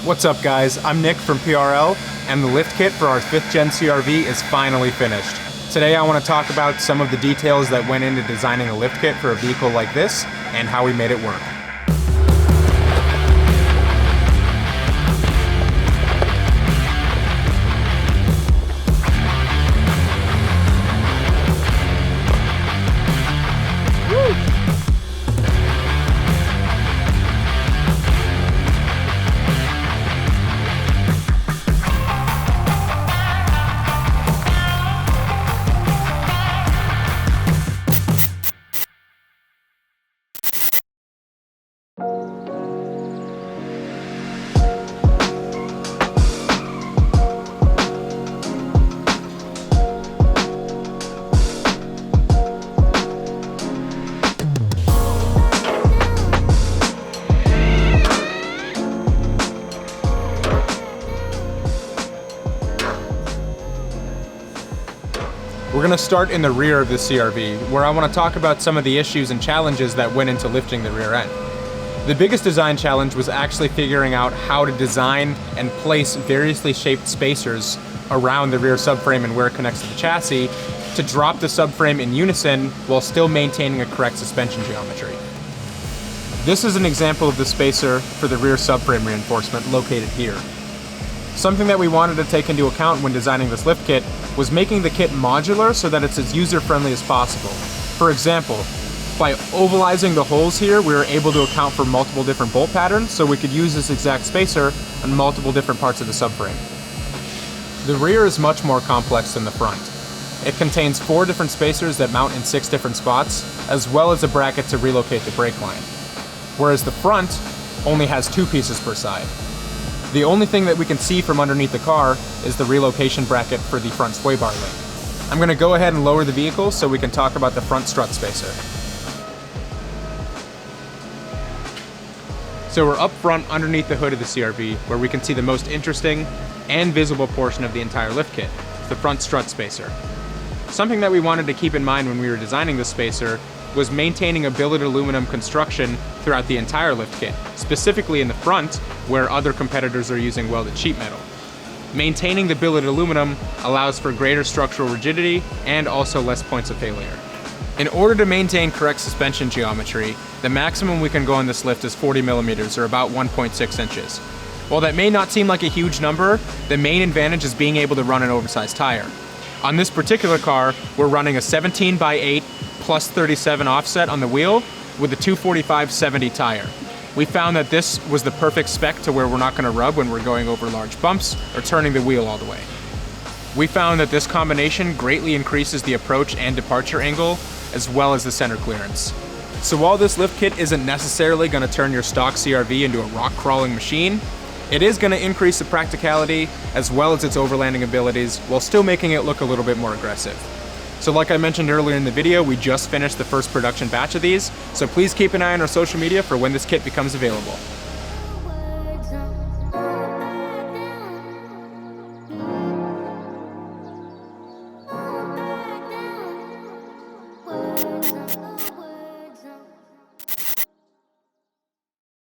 What's up guys, I'm Nick from PRL, and the lift kit for our 5th gen CRV is finally finished. Today I want to talk about some of the details that went into designing a lift kit for a vehicle like this, and how we made it work. We're going to start in the rear of the CRV, where I want to talk about some of the issues and challenges that went into lifting the rear end. The biggest design challenge was actually figuring out how to design and place variously shaped spacers around the rear subframe and where it connects to the chassis to drop the subframe in unison while still maintaining a correct suspension geometry. This is an example of the spacer for the rear subframe reinforcement located here. Something that we wanted to take into account when designing this lift kit was making the kit modular so that it's as user-friendly as possible. For example, by ovalizing the holes here, we were able to account for multiple different bolt patterns, so we could use this exact spacer on multiple different parts of the subframe. The rear is much more complex than the front. It contains 4 different spacers that mount in 6 different spots, as well as a bracket to relocate the brake line. Whereas the front only has 2 pieces per side. The only thing that we can see from underneath the car is the relocation bracket for the front sway bar link. I'm going to go ahead and lower the vehicle so we can talk about the front strut spacer. So we're up front underneath the hood of the CRV, where we can see the most interesting and visible portion of the entire lift kit, the front strut spacer. Something that we wanted to keep in mind when we were designing this spacer was maintaining a billet aluminum construction throughout the entire lift kit, specifically in the front, where other competitors are using welded sheet metal. Maintaining the billet aluminum allows for greater structural rigidity and also less points of failure. In order to maintain correct suspension geometry, the maximum we can go on this lift is 40 millimeters, or about 1.6 inches. While that may not seem like a huge number, the main advantage is being able to run an oversized tire. On this particular car, we're running a 17x8 plus 37 offset on the wheel with a 245/70 tire. We found that this was the perfect spec to where we're not going to rub when we're going over large bumps or turning the wheel all the way. We found that this combination greatly increases the approach and departure angle, as well as the center clearance. So while this lift kit isn't necessarily going to turn your stock CRV into a rock crawling machine, it is going to increase the practicality as well as its overlanding abilities while still making it look a little bit more aggressive. So like I mentioned earlier in the video, we just finished the first production batch of these, so please keep an eye on our social media for when this kit becomes available.